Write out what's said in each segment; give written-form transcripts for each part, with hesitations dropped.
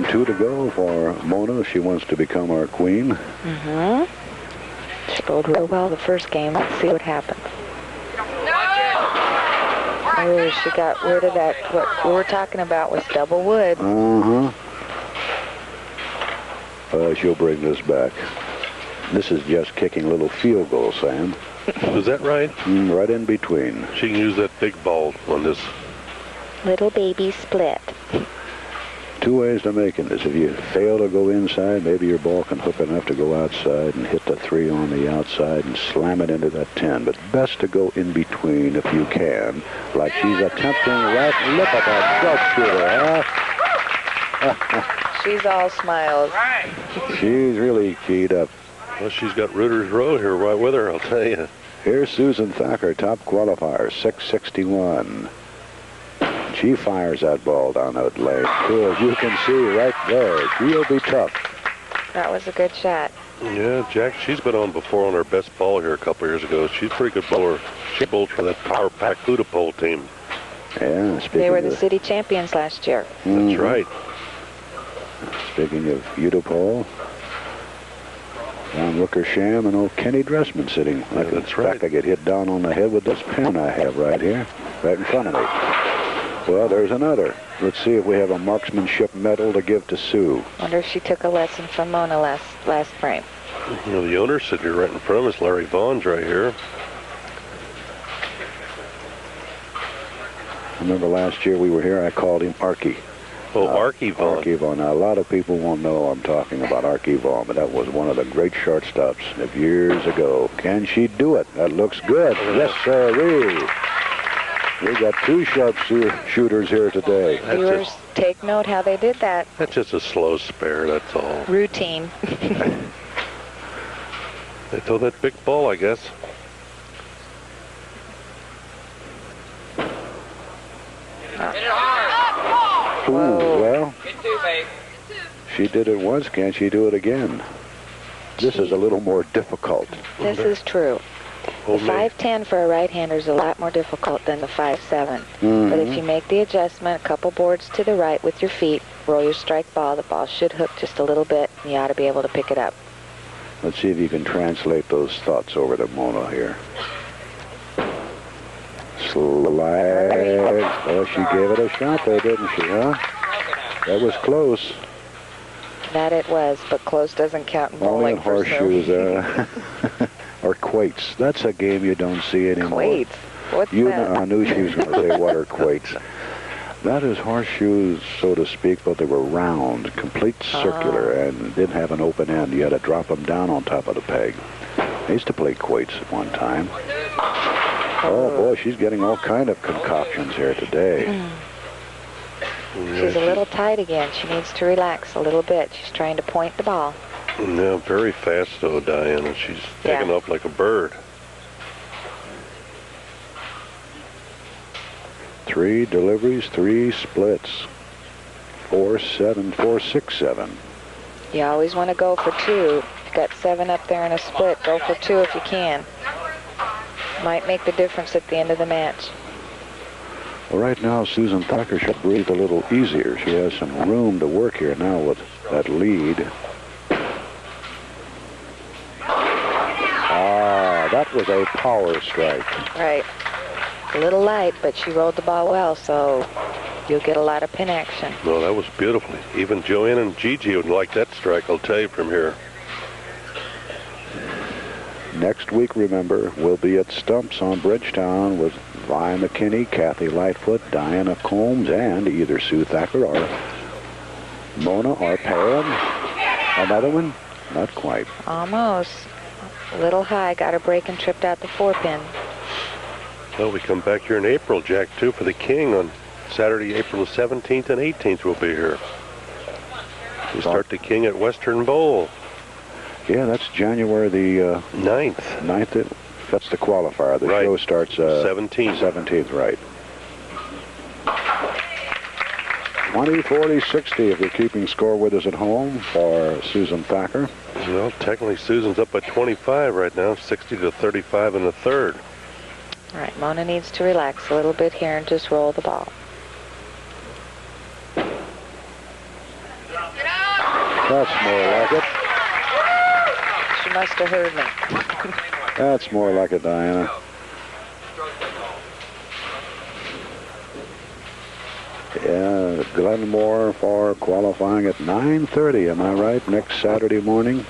2 to go for Mona if she wants to become our queen. She bowled real well the first game. Let's see what happens. Oh, she got rid of that. What we were talking about was double wood. She'll bring this back. This is just kicking a little field goal, Sam. Was that right? Right in between. She can use that big ball on this. Little baby split. 2 ways to making this. If you fail to go inside, maybe your ball can hook enough to go outside and hit the 3 on the outside and slam it into that 10. But best to go in between if you can, like she's attempting right. Look at that sharpshooter, huh? She's all smiles. She's really keyed up. Well, she's got Reuter's Row here right with her, I'll tell you. Here's Susan Thacker, top qualifier, 661. She fires that ball down that lane. Too, as you can see right there, she'll be tough. That was a good shot. Yeah, Jack, she's been on before on her best ball here a couple years ago. She's a pretty good bowler. She bowled for that power-packed Hudepohl team. Yeah, they were the city champions last year. That's right. Speaking of Hudepohl, John Wickersham and old Kenny Dressman sitting. That's right. I could get hit down on the head with this pen I have right here, right in front of me. Well, there's another. Let's see if we have a marksmanship medal to give to Sue. Wonder if she took a lesson from Mona last frame. You know, the owner sitting here right in front of us, Larry Vaughn's right here. I remember last year we were here, I called him Arky. Oh, Arky Vaughn. Arky Vaughn. Now, a lot of people won't know I'm talking about Arky Vaughn, but that was one of the great shortstops of years ago. Can she do it? That looks good. Yes, sirree. We got 2 sharp shooters here today. Viewers, take note how they did that. That's just a slow spare, that's all. Routine. They throw that big ball, I guess. Ooh, well, she did it once. Can't she do it again? This is a little more difficult. This is true. The 5'10" for a right-hander is a lot more difficult than the 5'7". But if you make the adjustment, a couple boards to the right with your feet, roll your strike ball, the ball should hook just a little bit, and you ought to be able to pick it up. Let's see if you can translate those thoughts over to Mona here. Slide. Well, she gave it a shot there, didn't she, huh? That was close. That it was, but close doesn't count in Only bowling. in horseshoes, or quaits. That's a game you don't see anymore. Quaits? What's that? I knew she was going to say what are quaits. That is horseshoes, so to speak, but they were round, complete circular, and didn't have an open end. You had to drop them down on top of the peg. I used to play quaits at one time. Oh, boy, she's getting all kind of concoctions here today. She's a little tight again. She needs to relax a little bit. She's trying to point the ball. Yeah, very fast, though, Diane, and she's taking off like a bird. 3 deliveries, 3 splits. 4-7, 4-6-7. You always want to go for 2. You've got 7 up there in a split. Go for 2 if you can. Might make the difference at the end of the match. Well, right now, Susan Thacker should breathe a little easier. She has some room to work here now with that lead. That was a power strike. Right. A little light, but she rolled the ball well, so you'll get a lot of pin action. No, that was beautiful. Even Joanne and Gigi would like that strike, I'll tell you from here. Next week, remember, we'll be at Stumps on Bridgetown with Vi McKinney, Kathy Lightfoot, Diana Combs, and either Sue Thacker or Mona or Pam. Another one? Not quite. Almost. A little high. Got her break and tripped out the 4-pin. Well, we come back here in April, Jack, too, for the King on Saturday, April 17th and 18th. We'll be here. We start the King at Western Bowl. Yeah, that's January the 9th. 9th. That's the qualifier. The show starts 17th. 17th, right. 20, 40, 60 if you're keeping score with us at home for Susan Thacker. Well, technically Susan's up by 25 right now, 60 to 35 in the third. All right, Mona needs to relax a little bit here and just roll the ball. That's more like it. She must have heard me. That's more like it, Diana. Yeah, Glenmore for qualifying at 9:30, am I right, next Saturday morning?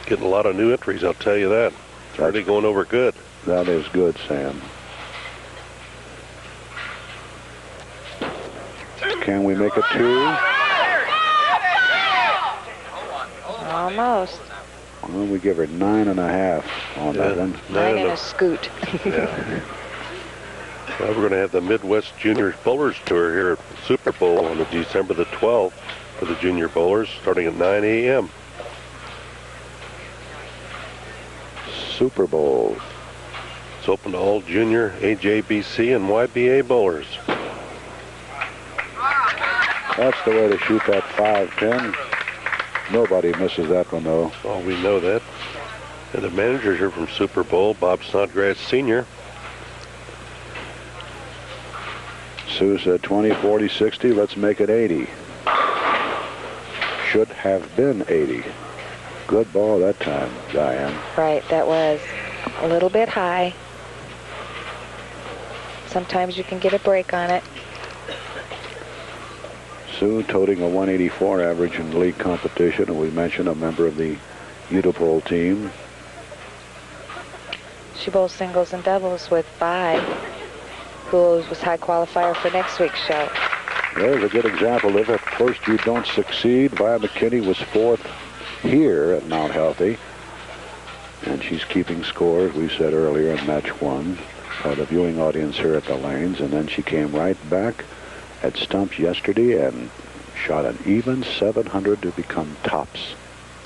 Getting a lot of new entries, I'll tell you that. It's already going over good. That is good, Sam. Can we make it 2? Almost. Well, we give her 9.5 on that one. 9 and a scoot. Yeah. Well, we're going to have the Midwest Junior Bowlers Tour here at Super Bowl on December the 12th for the junior bowlers, starting at 9 a.m. Super Bowl. It's open to all junior, AJBC, and YBA bowlers. That's the way to shoot that 5-pin. Nobody misses that one, though. Oh, we know that. And the managers are from Super Bowl, Bob Snodgrass Sr. Sue said 20, 40, 60. Let's make it 80. Should have been 80. Good ball that time, Diane. Right, that was a little bit high. Sometimes you can get a break on it. Sue toting a 184 average in league competition, and we mentioned a member of the Hudepohl team. She bowls singles and doubles with Vi, who was high qualifier for next week's show. There's a good example. If at first you don't succeed, Vi McKinney was 4th here at Mount Healthy, and she's keeping score, as we said earlier, in match 1 by the viewing audience here at the lanes, and then she came right back at Stumps yesterday and shot an even 700 to become tops.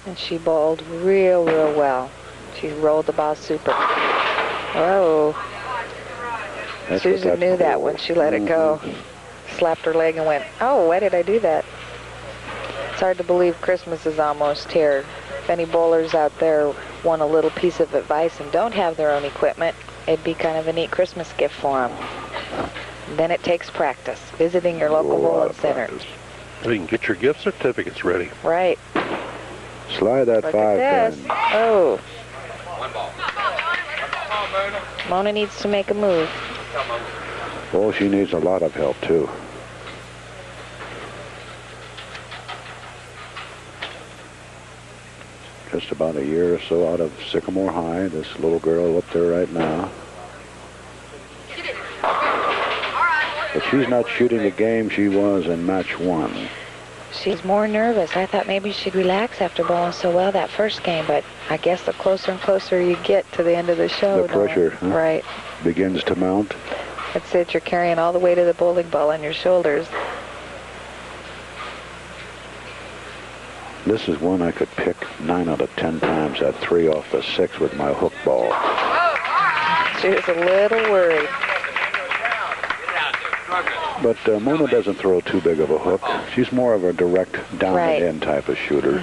And she bowled real well. She rolled the ball super. Whoa. Susan knew that when she let it go. Slapped her leg and went, oh, why did I do that? It's hard to believe Christmas is almost here. If any bowlers out there want a little piece of advice and don't have their own equipment, it'd be kind of a neat Christmas gift for them. Then it takes practice, visiting your local bowling center. You can get your gift certificates ready. Right. Slide that 5-pin. Oh. Mona needs to make a move. Oh, she needs a lot of help, too. Just about a year or so out of Sycamore High, this little girl up there right now. But she's not shooting the game she was in match 1. She's more nervous. I thought maybe she'd relax after bowling so well that first game, but I guess the closer and closer you get to the end of the show, the pressure right, begins to mount. That's it. You're carrying all the weight of the bowling ball on your shoulders. This is one I could pick 9 out of 10 times at 3 off the 6 with my hook ball. She was a little worried. But Mona doesn't throw too big of a hook. She's more of a direct down the end type of shooter.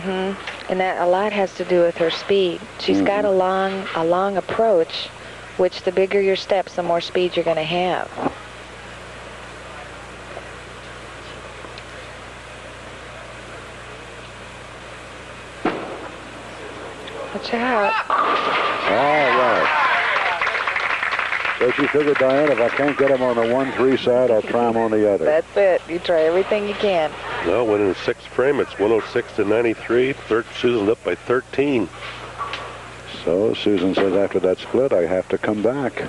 And that a lot has to do with her speed. She's got a long approach, which the bigger your steps, the more speed you're going to have. Watch out. All right. So she figured, Diane, if I can't get him on the 1-3 side, I'll try him on the other. That's it. You try everything you can. Well, when in the 6th frame, it's 106 to 93. Susan's up by 13. So Susan says after that split, I have to come back.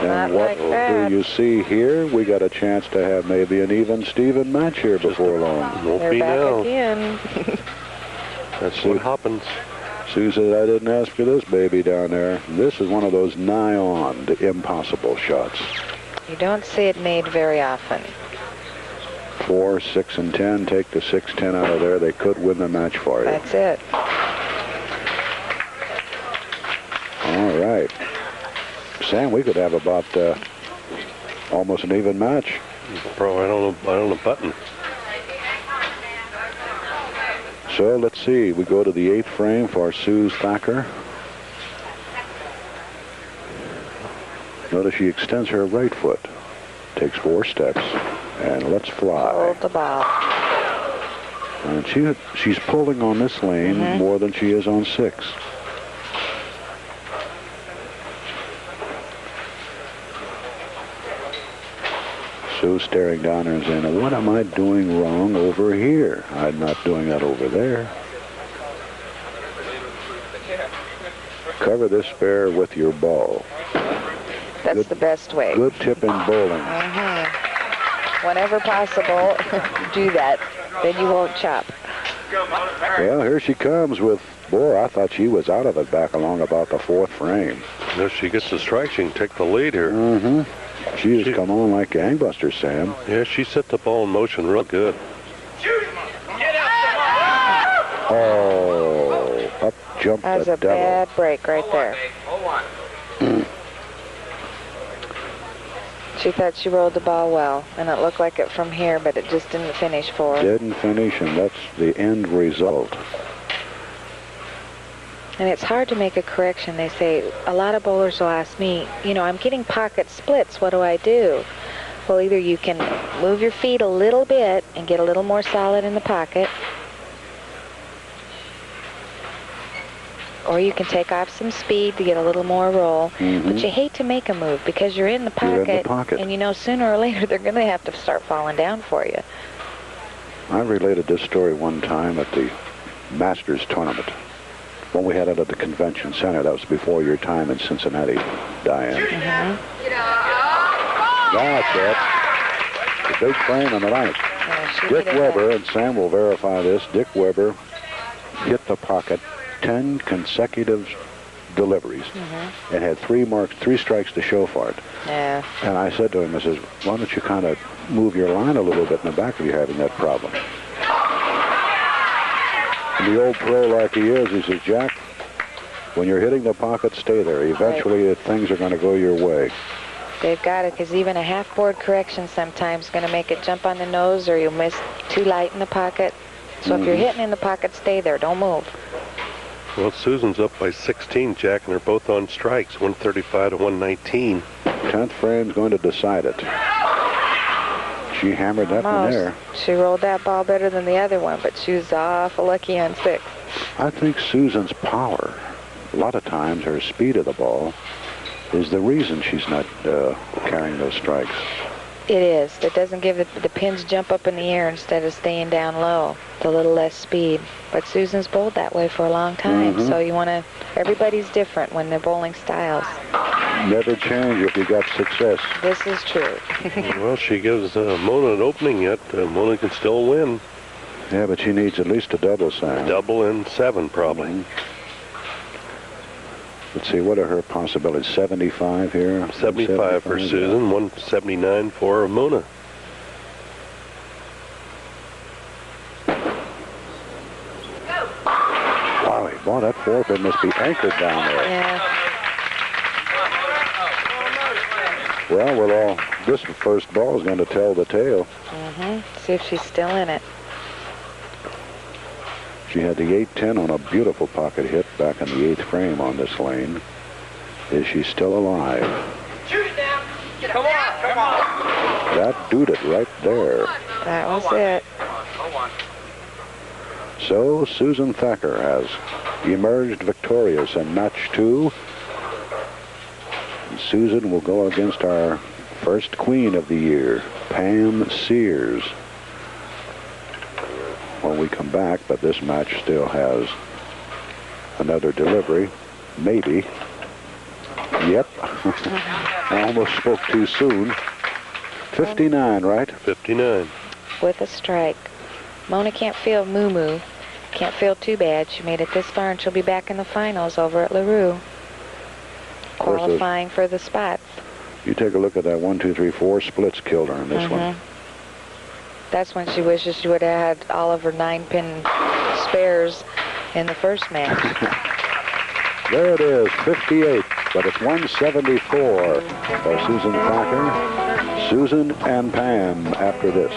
And what do you see here? We got a chance to have maybe an even Steven match here before long. Won't They're be back now. Again. That's what happens. Sue says, I didn't ask for this baby down there. This is one of those nigh-on to impossible shots. You don't see it made very often. 4, 6, and 10. Take the 6-10 out of there. They could win the match for you. That's it. All right. Sam, we could have about almost an even match. Bro, I don't know button. So let's see. We go to the 8th frame for Sue's Thacker. Notice she extends her right foot. Takes 4 steps. And let's fly. Hold the ball. And she's pulling on this lane more than she is on 6. Sue staring down there and saying, what am I doing wrong over here? I'm not doing that over there. Cover this spare with your ball. That's the best way. Good tip in bowling. Whenever possible, do that. Then you won't chop. Well, here she comes with, boy, I thought she was out of it back along about the 4th frame. If she gets the strike, she can take the lead here. She's come on like gangbusters, Sam. Yeah, she set the ball in motion real good. Oh, up jumped That was the a devil. bad break right there. She thought she rolled the ball well, and it looked like it from here, but it just didn't finish for her. Didn't finish, and that's the end result. And it's hard to make a correction. They say, a lot of bowlers will ask me, you know, I'm getting pocket splits. What do I do? Well, either you can move your feet a little bit and get a little more solid in the pocket, or you can take off some speed to get a little more roll. But you hate to make a move because you're in the pocket. You're in the pocket. And you know sooner or later they're going to have to start falling down for you. I related this story one time at the Masters tournament when we had it at the convention center. That was before your time in Cincinnati, Diane. That's it. The big frame on the right. Dick Weber, and Sam will verify this, Dick Weber hit the pocket 10 consecutive deliveries and had 3 strikes to show for it. Yeah. And I said to him, I says, why don't you kind of move your line a little bit in the back if you're having that problem? And the old pro like he is, he says, Jack, when you're hitting the pocket, stay there. Eventually things are going to go your way. They've got it, because even a half-board correction sometimes is going to make it jump on the nose, or you'll miss too light in the pocket. So if you're hitting in the pocket, stay there. Don't move. Well, Susan's up by 16, Jack, and they're both on strikes, 135 to 119. 10th frame's going to decide it. She hammered that one there. She rolled that ball better than the other one, but she was awful lucky on 6. I think Susan's power, a lot of times her speed of the ball, is the reason she's not carrying those strikes. It is. It doesn't give the pins jump up in the air instead of staying down low. It's a little less speed. But Susan's bowled that way for a long time, so you want to... Everybody's different when they're bowling styles. Never change if you got success. This is true. Well, she gives Mona an opening yet. Mona can still win. Yeah, but she needs at least a double, Sam. Double and 7, probably. Let's see, what are her possibilities? 75 here? 75 for Susan, 179 for Mona. Golly, boy, that 4 pin must be anchored down there. Yeah. Well, this first ball is going to tell the tale. See if she's still in it. She had the 8-10 on a beautiful pocket hit back in the 8th frame on this lane. Is she still alive? Shoot it down. Come on. That did it right there. That was it. So Susan Thacker has emerged victorious in match 2. And Susan will go against our first queen of the year, Pam Sears, when we come back, but this match still has another delivery. Maybe. Yep. I almost spoke too soon. 59, right? 59. With a strike. Mona can't feel moo-moo. Can't feel too bad. She made it this far, and she'll be back in the finals over at LaRue, qualifying for the spots. You take a look at that 1, 2, 3, 4 splits killed her in this one. That's when she wishes she would have had all of her 9-pin spares in the first match. There it is, 58, but it's 174 for Susan Thacker. Susan and Pam after this.